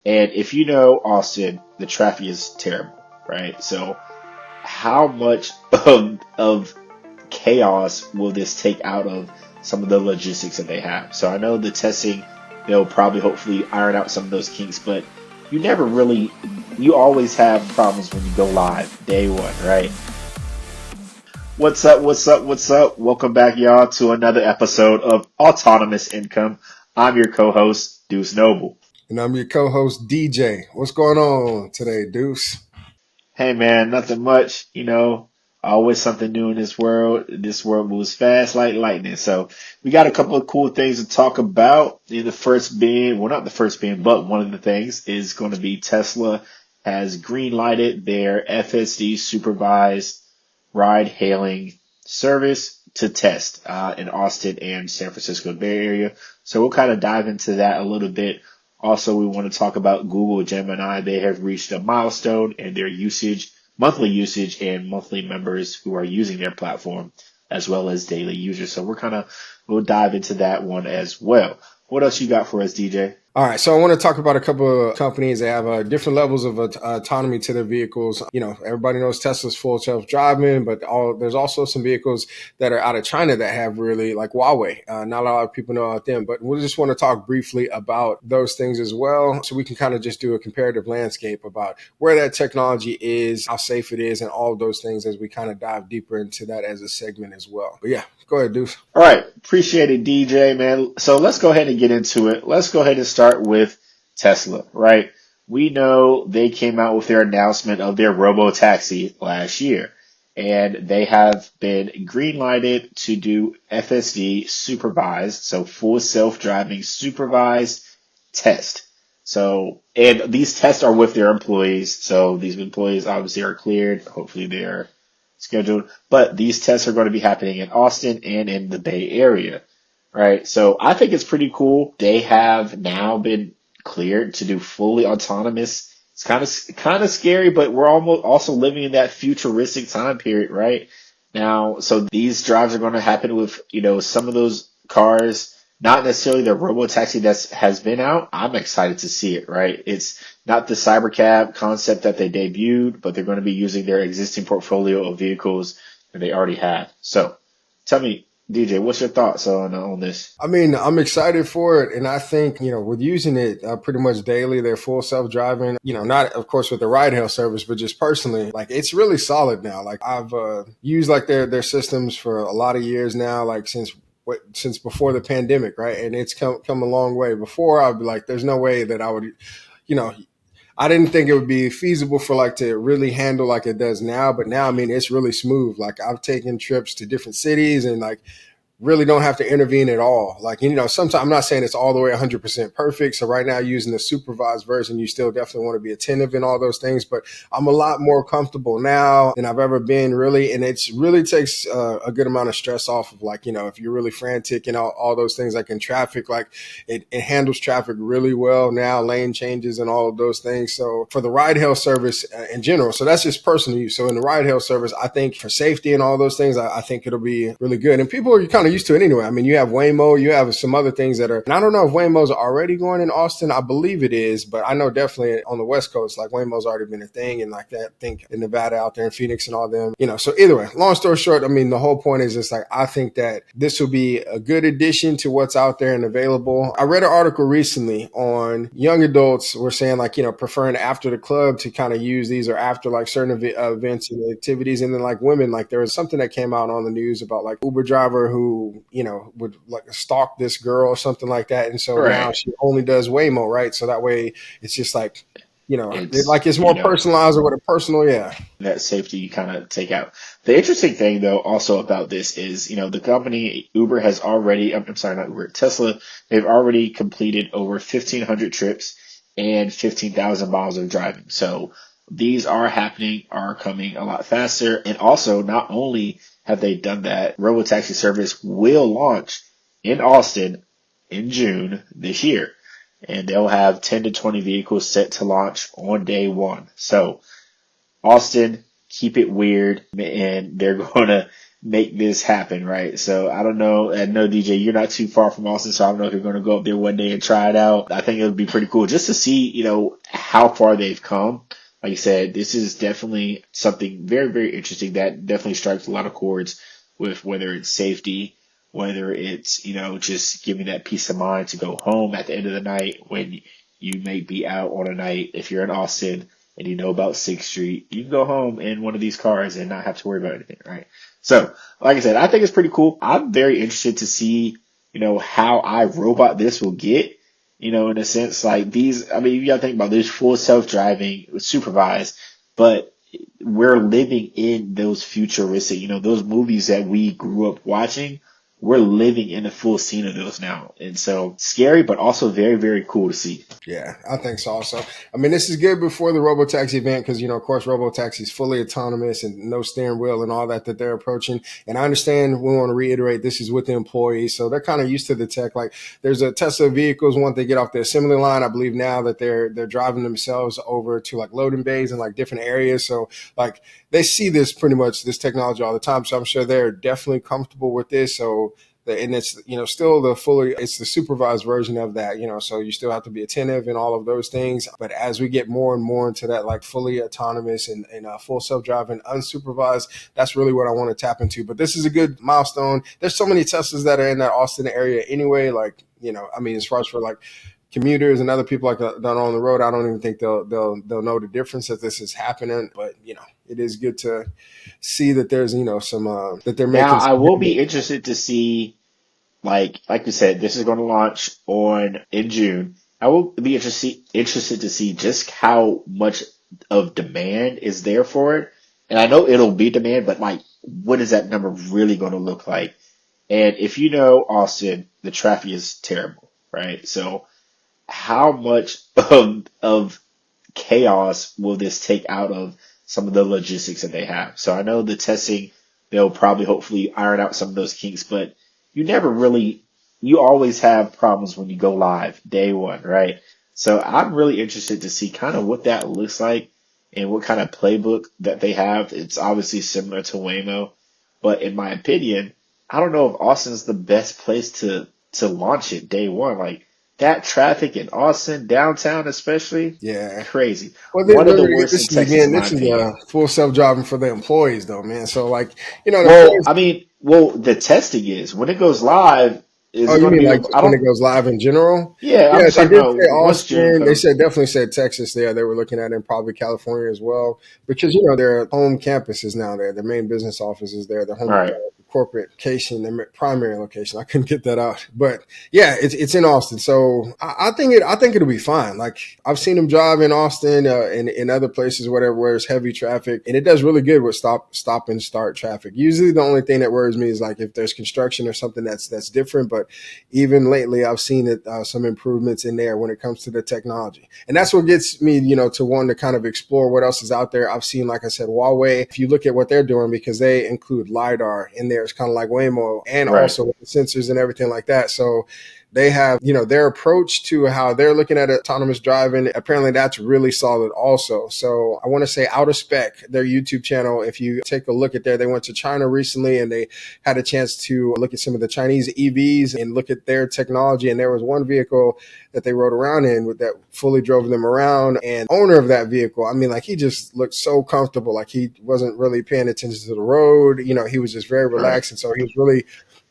And if you know Austin, the traffic is terrible, right? So how much of chaos will this take out of some of the logistics that they have? So I know the testing, they'll probably hopefully iron out some of those kinks, but you always have problems when you go live day one, right? What's up? What's up? What's up? Welcome back, y'all, to another episode of Autonomous Income. I'm your co-host, Deuce Noble. And I'm your co-host, DJ. What's going on today, Deuce? Hey man, nothing much. Always something new in this world. This world moves fast like lightning. So we got a couple of cool things to talk about. The first being, well, not the first being, but one of the things is going to be Tesla has green lighted their FSD supervised ride hailing service to test in Austin and San Francisco Bay Area. So we'll kind of dive into that a little bit. Also, we want to talk about Google Gemini. They have reached a milestone in their monthly usage and monthly members who are using their platform, as well as daily users. So we'll dive into that one as well. What else you got for us, DJ? All right, so I want to talk about a couple of companies that have different levels of autonomy to their vehicles. Everybody knows Tesla's full self-driving, but there's also some vehicles that are out of China that have really, like Huawei. Not a lot of people know about them, but we just want to talk briefly about those things as well, so we can kind of just do a comparative landscape about where that technology is, how safe it is, and all of those things as we kind of dive deeper into that as a segment as well. But yeah, go ahead, Deuce. All right. Appreciate it, DJ, man. So let's go ahead and get into it. Let's go ahead and start with Tesla, right? We know they came out with their announcement of their robo-taxi last year, and they have been green-lighted to do FSD supervised, so full self-driving supervised test. So, and these tests are with their employees. So these employees obviously are cleared. Hopefully they're scheduled, but these tests are going to be happening in Austin and in the Bay Area, right? So I think it's pretty cool. They have now been cleared to do fully autonomous. It's kind of scary, but we're almost also living in that futuristic time period, right? Now, so these drives are going to happen with, some of those cars, not necessarily the robo taxi that has been out. I'm excited to see it, right? It's not the cybercab concept that they debuted, but they're going to be using their existing portfolio of vehicles that they already have. So tell me, DJ, what's your thoughts on this? I mean, I'm excited for it. And I think, with using it pretty much daily, they're full self-driving, not, of course, with the ride hail service, but just personally, like, it's really solid now. Like, I've used like their systems for a lot of years now, like since before the pandemic, right? And it's come a long way. Before, I'd be like, there's no way that I would, you know, I didn't think it would be feasible for like to really handle like it does now, but now, I mean, it's really smooth. Like, I've taken trips to different cities and like really don't have to intervene at all. Like, sometimes I'm not saying it's all the way 100% perfect. So right now, using the supervised version, you still definitely want to be attentive in all those things. But I'm a lot more comfortable now than I've ever been, really. And it's really takes a good amount of stress off of, like, if you're really frantic and all those things, like in traffic, like it handles traffic really well now, lane changes and all of those things. So for the ride hail service in general, so that's just personal use. So in the ride hail service, I think for safety and all those things, I think it'll be really good. And people are kind of used to it anyway. I mean, you have Waymo, you have some other things that are, and I don't know if Waymo's already going in Austin. I believe it is, but I know definitely on the West Coast, like Waymo's already been a thing, and like that, I think in Nevada out there in Phoenix and all them, so either way, long story short, I mean, the whole point is just like, I think that this will be a good addition to what's out there and available. I read an article recently on young adults were saying like, preferring after the club to kind of use these or after like certain events and activities. And then like women, like there was something that came out on the news about like Uber driver who, would like stalk this girl or something like that. And so now Right. she only does Waymo, right? So that way it's just like, It's, like it's more personalized or with a personal, yeah. that safety you kind of take out. The interesting thing, though, also about this is, the company Uber has already, I'm sorry, not Uber, Tesla, they've already completed over 1,500 trips and 15,000 miles of driving. So these are coming a lot faster. And also, not only have they done that, robotaxi service will launch in Austin in June this year. And they'll have 10 to 20 vehicles set to launch on day one. So Austin, keep it weird, and they're going to make this happen, right? So I don't know. I know DJ, you're not too far from Austin, so I don't know if you're going to go up there one day and try it out. I think it would be pretty cool just to see, how far they've come. Like you said, this is definitely something very, very interesting that definitely strikes a lot of chords with whether it's safety, whether it's, just giving that peace of mind to go home at the end of the night when you may be out on a night. If you're in Austin and you know about 6th Street, you can go home in one of these cars and not have to worry about anything, right? So, like I said, I think it's pretty cool. I'm very interested to see, how iRobot this will get, in a sense like these. I mean, you gotta think about this full self-driving, supervised, but we're living in those futuristic, those movies that we grew up watching. We're living in the full scene of those now. And so scary, but also very, very cool to see. Yeah, I think so also. I mean, this is good before the Robotaxi event because, of course, Robotaxi is fully autonomous and no steering wheel and all that they're approaching. And I understand we want to reiterate this is with the employees. So they're kind of used to the tech. Like there's a Tesla vehicles, once they get off the assembly line, I believe now that they're driving themselves over to like loading bays and like different areas. So like they see this pretty much, this technology all the time. So I'm sure they're definitely comfortable with this. So and it's, still it's the supervised version of that, so you still have to be attentive and all of those things. But as we get more and more into that, like fully autonomous and full self-driving, unsupervised, that's really what I want to tap into. But this is a good milestone. There's so many Teslas that are in that Austin area anyway. Like, I mean, as far as for like commuters and other people like that are on the road, I don't even think they'll know the difference that this is happening. But, it is good to see that there's, some, that they're Now, making I some will be headway. interested to see, like we said, this is going to launch in June. I will be interested to see just how much of demand is there for it. And I know it'll be demand, but like, what is that number really going to look like? And if you know Austin, the traffic is terrible, right? So how much of chaos will this take out of some of the logistics that they have? So I know the testing, they'll probably hopefully iron out some of those kinks, but you always have problems when you go live day one, right? So I'm really interested to see kind of what that looks like and what kind of playbook that they have. It's obviously similar to Waymo, but in my opinion, I don't know if Austin's the best place to launch it day one. Like that traffic in Austin, downtown especially, Yeah. crazy. Well, One of the worst in this is Texas, again, in my this is opinion. full self-driving for the employees though, man. So like, the Well, employees. I mean, the testing is when it goes live, is Oh, it you going to mean be like like, I when it don't, goes live in general? yeah, I'm Yeah, just they talking did about say once June Austin. They comes. said definitely said Texas there. They were looking at it and probably California as well because their home campus is now there. Their main business office is there. Their All home right. corporate location, their primary location. I couldn't get that out, but yeah, it's in Austin. So I think it'll be fine. Like I've seen them drive in Austin and in other places, whatever, where it's heavy traffic, and it does really good with stop and start traffic. Usually, the only thing that worries me is like if there's construction or something that's different. But even lately, I've seen it some improvements in there when it comes to the technology, and that's what gets me, to want to kind of explore what else is out there. I've seen, like I said, Huawei. If you look at what they're doing, because they include lidar in there, it's kind of like Waymo, and Right. also with the sensors and everything like that. So they have, their approach to how they're looking at autonomous driving. Apparently that's really solid also. So I want to say Out of Spec, their YouTube channel, if you take a look at there, they went to China recently and they had a chance to look at some of the Chinese EVs and look at their technology. And there was one vehicle that they rode around in that fully drove them around, and owner of that vehicle, I mean, like he just looked so comfortable. Like he wasn't really paying attention to the road. He was just very Right. relaxed. And so he was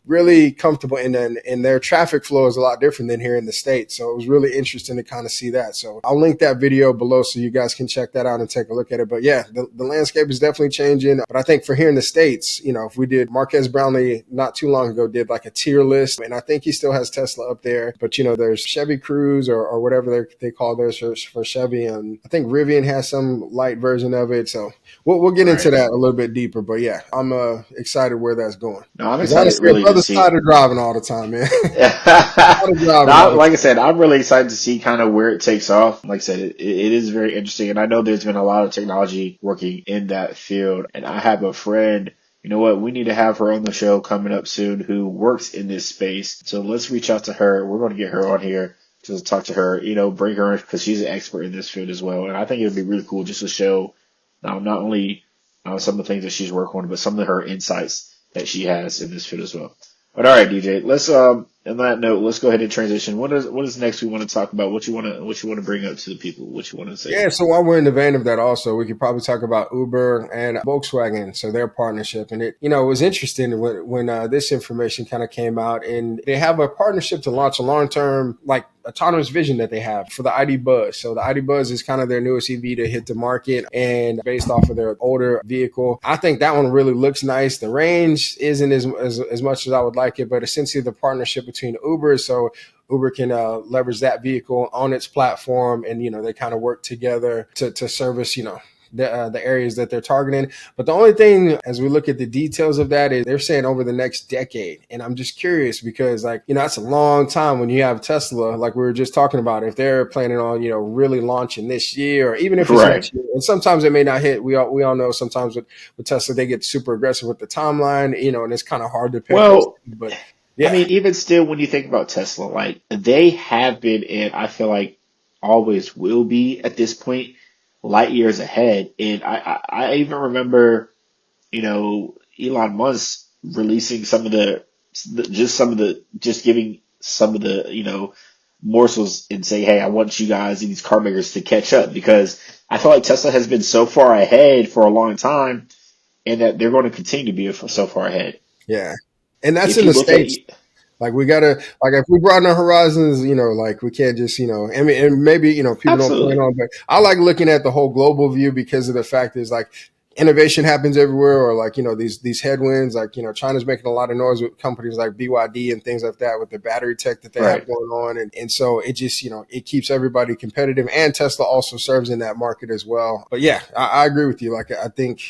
really comfortable, and then their traffic flow is a lot different than here in the States. So it was really interesting to kind of see that. So I'll link that video below so you guys can check that out and take a look at it. But yeah, the landscape is definitely changing. But I think for here in the States, if we did, Marquez Brownlee not too long ago did like a tier list, and I think he still has Tesla up there. But there's Chevy Cruise or whatever they call theirs for Chevy, and I think Rivian has some light version of it. So we'll get into Right. that a little bit deeper. But yeah, I'm excited where that's going. No, I'm Because excited honestly, really to brother's see. tired of driving all the time, man. Tired of driving all Now, the like I said, I'm really excited to see kind of where it takes off. Like I said, it is very interesting, and I know there's been a lot of technology working in that field. And I have a friend, you know what, we need to have her on the show coming up soon who works in this space. So let's reach out to her. We're going to get her on here to talk to her, bring her in because she's an expert in this field as well. And I think it would be really cool just to show not only some of the things that she's working on, but some of her insights that she has in this field as well. But all right, DJ, let's on that note, let's go ahead and transition. What is next we want to talk about? What you want to bring up to the people? What you want to say? Yeah, so while we're in the vein of that, also, we could probably talk about Uber and Volkswagen, so their partnership. And it was interesting when this information kind of came out, and they have a partnership to launch a long-term, like, autonomous vision that they have for the ID Buzz. So the ID Buzz is kind of their newest EV to hit the market, and based off of their older vehicle, I think that one really looks nice. The range isn't as much as I would like it, but essentially the partnership between Uber, so Uber can leverage that vehicle on its platform, and they kind of work together to service the areas that they're targeting. But the only thing, as we look at the details of that, is they're saying over the next decade. And I'm just curious because, that's a long time when you have Tesla, like we were just talking about, if they're planning on, really launching this year, or even if it's Right. next year. And sometimes it may not hit. We all know sometimes with Tesla, they get super aggressive with the timeline, and it's kind of hard to pick those Well, things. But I yeah. mean, even still, when you think about Tesla, like they have been, and I feel like always will be at this point, light years ahead. And I even remember, Elon Musk releasing just giving some of the, morsels and say, hey, I want you guys and these car makers to catch up because I feel like Tesla has been so far ahead for a long time and that they're going to continue to be so far ahead. Yeah. And that's If in you the look at, States. Like we gotta, like if we broaden our horizons, like we can't just, I mean, and maybe, people don't plan absolutely, on, but I like looking at the whole global view because of the fact is like innovation happens everywhere, or like, these headwinds, like, China's making a lot of noise with companies like BYD and things like that with the battery tech that they have right. going on. And so it just, it keeps everybody competitive, and Tesla also serves in that market as well. But yeah, I agree with you. Like, I think,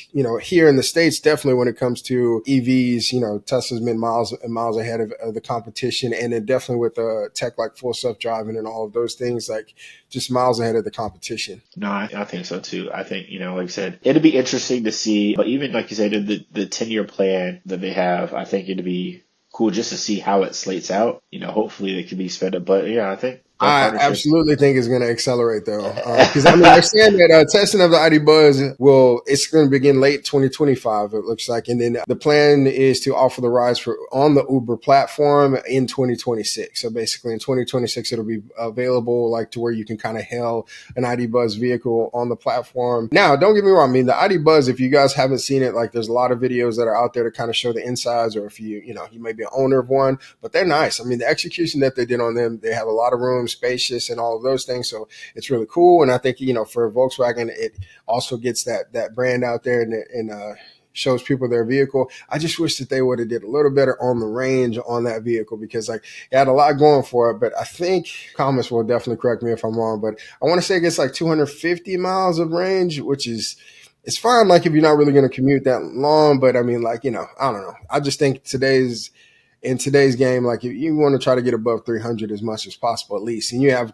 here in the States, definitely when it comes to EVs, Tesla's been miles and miles ahead of the competition. And then definitely with tech like full self-driving and all of those things, like just miles ahead of the competition. No, I think so too. I think, like I said, it'd be interesting to see, but even like you said, the 10-year plan that they have, I think it'd be cool just to see how it slates out. Hopefully it can be sped up. But yeah, I think that I partnership. absolutely think it's going to accelerate though, because I mean they're saying that testing of the ID Buzz it's going to begin late 2025. It looks like, and then the plan is to offer the rides on the Uber platform in 2026. So basically, in 2026, it'll be available like to where you can kind of hail an ID Buzz vehicle on the platform. Now, don't get me wrong. I mean, the ID Buzz, if you guys haven't seen it, like there's a lot of videos that are out there to kind of show the insides, or if you may be an owner of one, but they're nice. I mean, the execution that they did on them, they have a lot of room, spacious, and all of those things. So it's really cool. And I think, for Volkswagen, it also gets that brand out there, and shows people their vehicle. I just wish that they would have did a little better on the range on that vehicle, because like it had a lot going for it. But I think comments will definitely correct me if I'm wrong, but I want to say it gets like 250 miles of range, which is, it's fine, like if you're not really going to commute that long. But I mean, like, I don't know. I just think in today's game, like if you want to try to get above 300 as much as possible, at least. And you have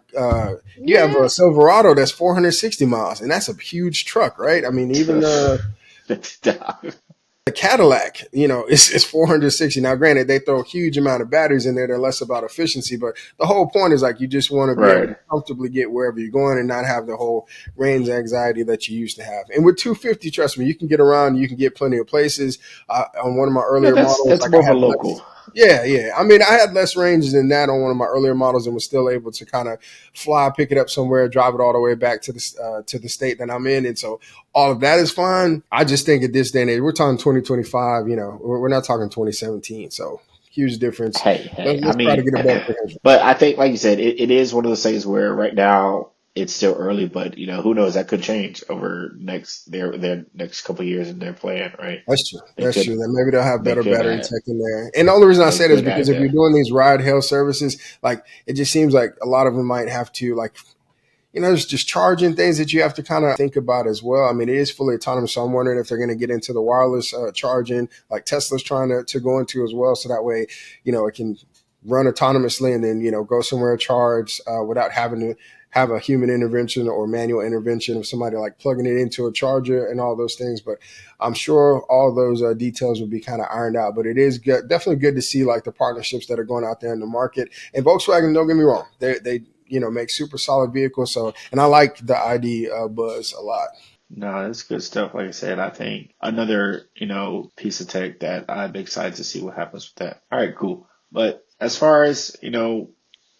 Yeah. a Silverado that's 460 miles, and that's a huge truck, right? I mean, even the Cadillac, it's 460. Now, granted, they throw a huge amount of batteries in there. They're less about efficiency, but the whole point is like you just want to be able Right. to comfortably get wherever you're going and not have the whole range anxiety that you used to have. And with 250, trust me, you can get around. You can get plenty of places. On one of my Yeah, earlier that's models, that's like more I of a had local. less. Yeah, yeah. I mean, I had less range than that on one of my earlier models, and was still able to kind of fly, pick it up somewhere, drive it all the way back to the state that I'm in. And so all of that is fine. I just think at this day and age, we're talking 2025, we're not talking 2017. So huge difference. Hey, hey. I Let's try to mean, get above 300. but I think, like you said, it is one of those things where right now it's still early, but who knows? That could change over their next couple of years in their plan, right? That's true. They That's true. could Then maybe they'll have they better could battery have tech in there. And the only reason I they say this is could because have if you're that. doing these ride hail services, like it just seems like a lot of them might have to like, there's just charging things that you have to kind of think about as well. I mean, it is fully autonomous, so I'm wondering if they're going to get into the wireless charging, like Tesla's trying to go into as well. So that way, it can run autonomously and then, go somewhere charge without having to have a human intervention or manual intervention of somebody like plugging it into a charger and all those things. But I'm sure all those details will be kind of ironed out. But it is good, definitely good to see like the partnerships that are going out there in the market. And Volkswagen, don't get me wrong, they make super solid vehicles. So, and I like the ID Buzz a lot. No, that's good stuff. Like I said, I think another, piece of tech that I'm excited to see what happens with that. All right, cool. But as far as,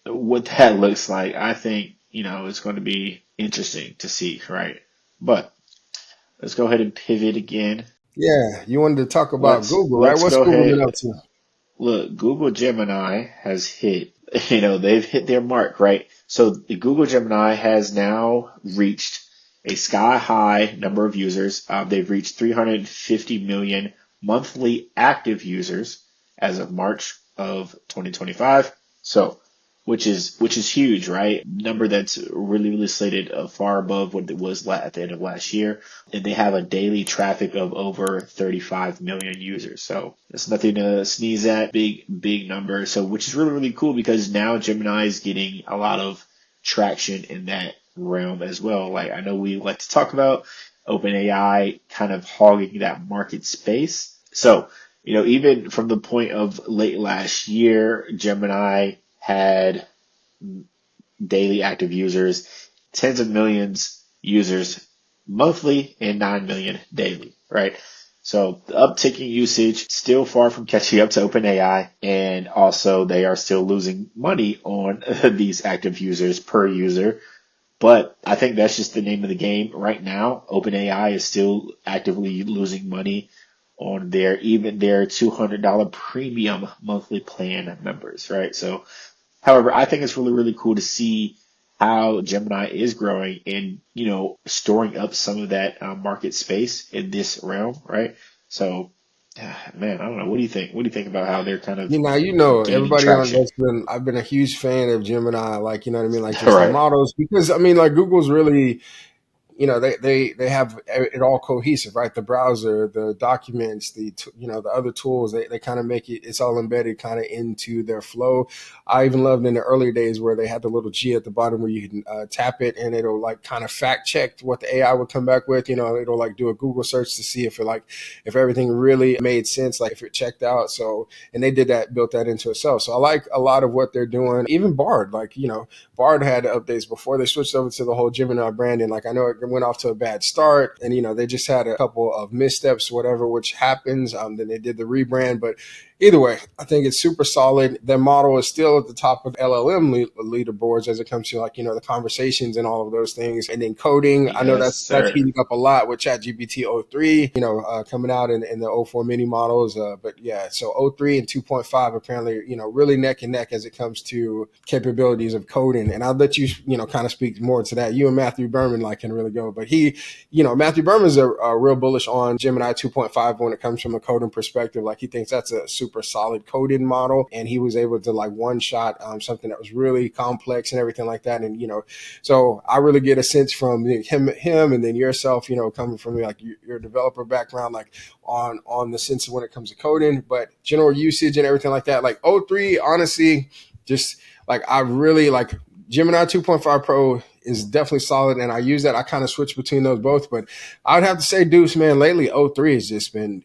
what that looks like, I think, it's going to be interesting to see, right? But let's go ahead and pivot again. Yeah, you wanted to talk about Let's Google, right? let's What's go Google been ahead. up to? Look, Google Gemini has hit, they've hit their mark, right? So the Google Gemini has now reached a sky high number of users. They've reached 350 million monthly active users as of March of 2025. So, which is huge, right? Number that's really slated far above what it was at the end of last year, and they have a daily traffic of over 35 million users. So that's nothing to sneeze at. Big number. So which is really cool because now Gemini is getting a lot of traction in that realm as well. Like I know we like to talk about OpenAI kind of hogging that market space. So, even from the point of late last year, Gemini had daily active users, tens of millions users monthly, and 9 million daily, right? So the uptick in usage still far from catching up to OpenAI, and also they are still losing money on these active users per user. But I think that's just the name of the game right now. OpenAI is still actively losing money on their $200 premium monthly plan members, right? So however, I think it's really cool to see how Gemini is growing and, storing up some of that market space in this realm, right? So, man, I don't know. What do you think? What do you think about how they're kind of gaining Everybody on traction? that's been. I've been a huge fan of Gemini, like you know what I mean, like just the Right. models, because I mean, like Google's really they have it all cohesive, right? The browser, the documents, the other tools, they kind of make it's all embedded kind of into their flow. I even loved in the early days where they had the little G at the bottom where you can tap it and it'll like kind of fact check what the AI would come back with. It'll like do a Google search to see if everything really made sense, like if it checked out. So, and they did that, built that into itself. So I like a lot of what they're doing. Even Bard, like Bard had updates before they switched over to the whole Gemini branding. Like I know it went off to a bad start, and they just had a couple of missteps, whatever, which happens. Then they did the rebrand, but either way, I think it's super solid. Their model is still at the top of LLM leaderboards as it comes to the conversations and all of those things. And then coding, I know Yes, that's sir. heating up a lot with ChatGPT o3, coming out in the o4 mini models. But yeah, so o3 and 2.5 apparently, really neck and neck as it comes to capabilities of coding. And I'll let you, kind of speak more to that. You and Matthew Berman can really go, but Matthew Berman's a real bullish on Gemini 2.5 when it comes from a coding perspective. Like he thinks that's a super solid coding model, and he was able to like one shot something that was really complex and everything like that. And so I really get a sense from him, and then yourself, coming from like your developer background, like on the sense of when it comes to coding, but general usage and everything like that. Like O3, honestly, just like I really like Gemini 2.5 Pro is definitely solid, and I use that. I kind of switch between those both, but I would have to say, Deuce, man, lately O3 has just been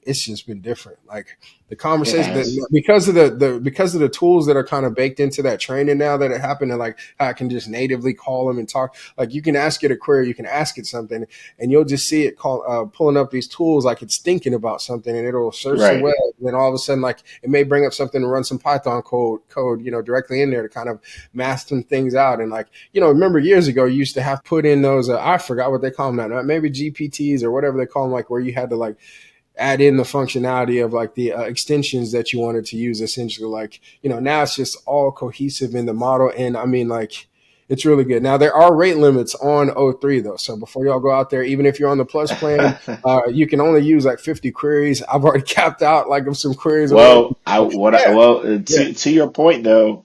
different. Like the It conversation has. because of the tools that are kind of baked into that training now that it happened, and like how I can just natively call them and talk. Like you can ask it a query, you can ask it something, and you'll just see it pulling up these tools like it's thinking about something, and it'll search the Right. web. And then all of a sudden, like it may bring up something and run some Python code, directly in there to kind of math some things out. And like remember years ago, you used to have to put in those. I forgot what they call them now. Maybe GPTs or whatever they call them, like where you had to like add in the functionality of like the extensions that you wanted to use. Essentially, like now it's just all cohesive in the model, and I mean like. It's really good. Now there are rate limits on O3 though, so before y'all go out there, even if you're on the plus plan, you can only use like 50 queries. I've already capped out like of some queries already. Well, I what I, Yeah, well yeah. to your point though,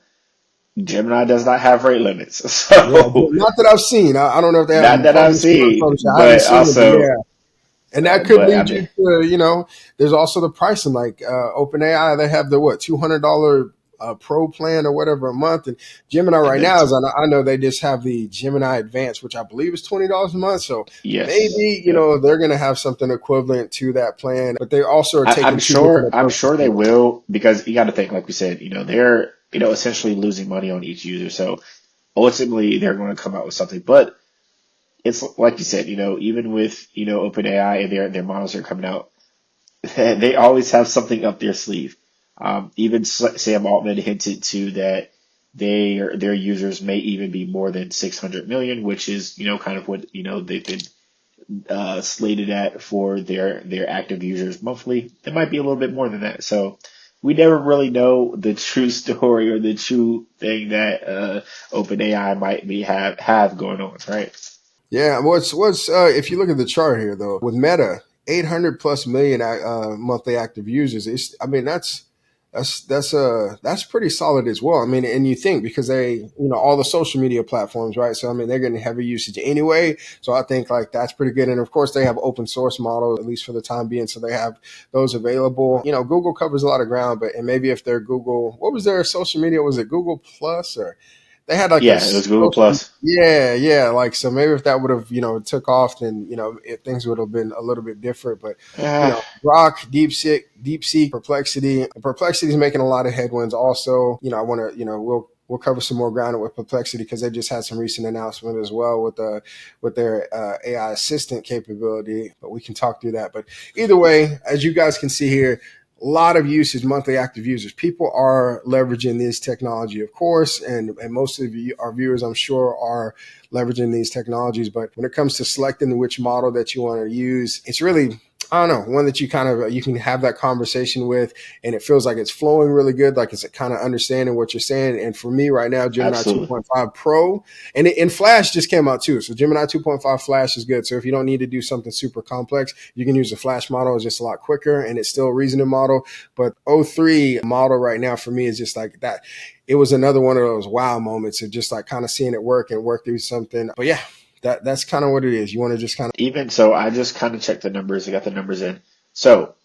Gemini does not have rate limits, Yeah, so not that I've seen. I don't know if they have not them that I've published or seen, unpublished. I haven't but seen it, but also, yeah. And that could but I lead mean, you to, there's also the pricing. Like OpenAI, they have the what $200 pro plan or whatever a month, and Gemini and right now then is I know they just have the Gemini Advanced, which I believe is $20 a month. So yes, maybe yep. they're gonna have something equivalent to that plan, but they also are I'm taking two different I'm approaches sure they to it. will because you got to think, like we said, they're essentially losing money on each user, so ultimately they're going to come out with something. But it's like you said, even with, OpenAI and their models are coming out, they always have something up their sleeve. Even Sam Altman hinted to that their users may even be more than 600 million, which is, kind of what, they've been slated at for their active users monthly. It might be a little bit more than that. So we never really know the true story or the true thing that OpenAI might have going on, right? Yeah, what's if you look at the chart here though, with Meta, 800 plus million monthly active users. I mean, that's pretty solid as well. I mean, and you think because they, all the social media platforms, right? So I mean, they're getting heavy usage anyway. So I think like that's pretty good. And of course, they have open source models at least for the time being, so they have those available. Google covers a lot of ground, but and maybe if they're Google, what was their social media? Was it Google Plus or? They had like a Yeah, it was Google social, Plus. yeah. Like, so maybe if that would have, took off, then, things would have been a little bit different. But, Uh, Grok, DeepSeek, Perplexity is making a lot of headwinds also. I want to, we'll cover some more ground with Perplexity because they just had some recent announcement as well with their AI assistant capability, but we can talk through that. But either way, as you guys can see here, a lot of usage, monthly active users. People are leveraging this technology, of course, and most of you, our viewers, I'm sure, are leveraging these technologies. But when it comes to selecting which model that you want to use, it's really, I don't know, one that you can have that conversation with, and it feels like it's flowing really good, like it's kind of understanding what you're saying. And for me right now, Gemini Absolutely. 2.5 Pro, and Flash just came out too. So Gemini 2.5 Flash is good. So if you don't need to do something super complex, you can use the Flash model. It's just a lot quicker, and it's still a reasoning model. But O3 model right now for me is just like that. It was another one of those wow moments of just like kind of seeing it work and work through something. But yeah, that's kind of what it is. You want to just kind of Even so, I just kind of checked the numbers. I got the numbers in. So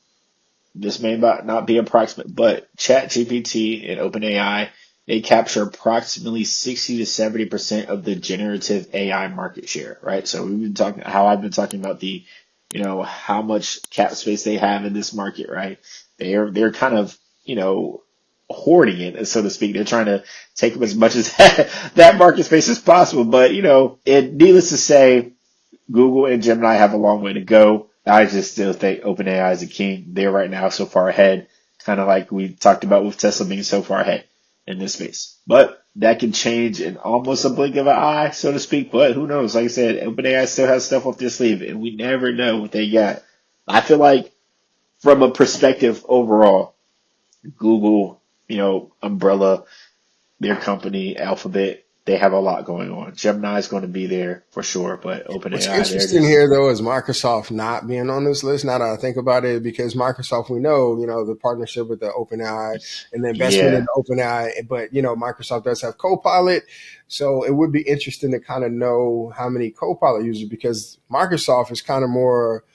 this may not be approximate, but ChatGPT and OpenAI, they capture approximately 60 to 70% of the generative AI market share, right? So we've been talking how I've been talking about the, how much cap space they have in this market, right? They're kind of, hoarding it, so to speak. They're trying to take up as much as that market space as possible. But, needless to say, Google and Gemini have a long way to go. I just still think OpenAI is a king. They're right now so far ahead, kind of like we talked about with Tesla being so far ahead in this space. But that can change in almost a blink of an eye, so to speak. But who knows? Like I said, OpenAI still has stuff up their sleeve, and we never know what they got. I feel like from a perspective overall, Google, umbrella, their company, Alphabet, they have a lot going on. Gemini is going to be there for sure, but What's OpenAI, they're interesting just here, though, is Microsoft not being on this list. Now that I think about it, because Microsoft, we know, the partnership with the OpenAI and the investment in yeah, the OpenAI, but Microsoft does have Copilot, so it would be interesting to kind of know how many Copilot users, because Microsoft is kind of more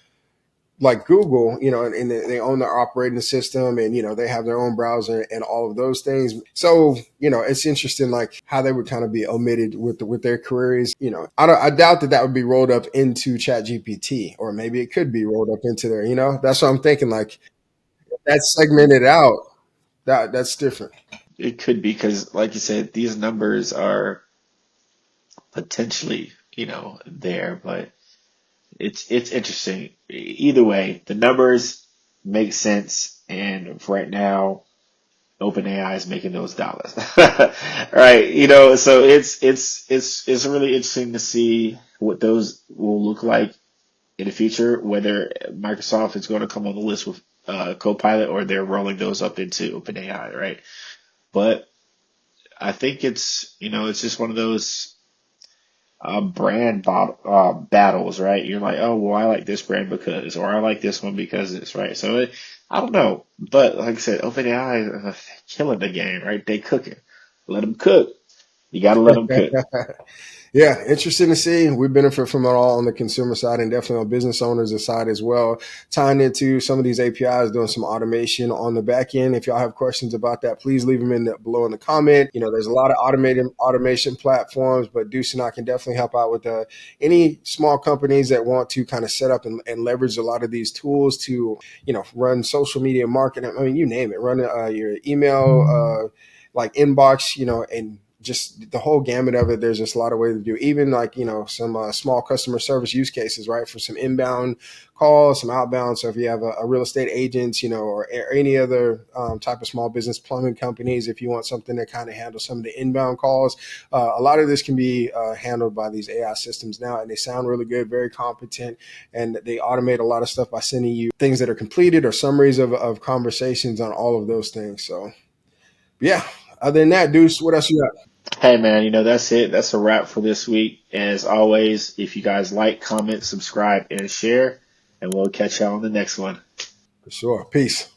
like Google, and they own their operating system, and they have their own browser and all of those things. So it's interesting, like how they would kind of be omitted with their queries. I doubt that would be rolled up into ChatGPT, or maybe it could be rolled up into there. That's what I'm thinking. Like that's segmented out. That's different. it could be because, like you said, these numbers are potentially, there, but it's interesting. Either way, the numbers make sense, and right now, OpenAI is making those dollars, right? So it's really interesting to see what those will look like in the future, whether Microsoft is going to come on the list with Copilot or they're rolling those up into OpenAI, right? But I think it's just one of those battles, right? You're like, oh, well, I like this brand because, or I like this one because it's right. So I don't know, but like I said, OpenAI is killing the game, right? They cooking. Let them cook. You gotta let them cook. Yeah, interesting to see. We benefit from it all on the consumer side and definitely on business owners' side as well. Tying into some of these APIs, doing some automation on the back end. If y'all have questions about that, please leave them below in the comment. There's a lot of automation platforms, but Deuce and I can definitely help out with any small companies that want to kind of set up and leverage a lot of these tools to, run social media marketing. I mean, you name it. Run your email like inbox, and just the whole gamut of it. There's just a lot of ways to do, even like, some small customer service use cases, right? For some inbound calls, some outbound. So if you have a real estate agent, or any other type of small business, plumbing companies, if you want something to kind of handle some of the inbound calls, a lot of this can be handled by these AI systems now, and they sound really good, very competent, and they automate a lot of stuff by sending you things that are completed or summaries of conversations on all of those things. So yeah, other than that, Deuce, what else you got? Hey man, that's it. That's a wrap for this week. As always, if you guys like, comment, subscribe, and share, and we'll catch y'all on the next one. For sure. Peace.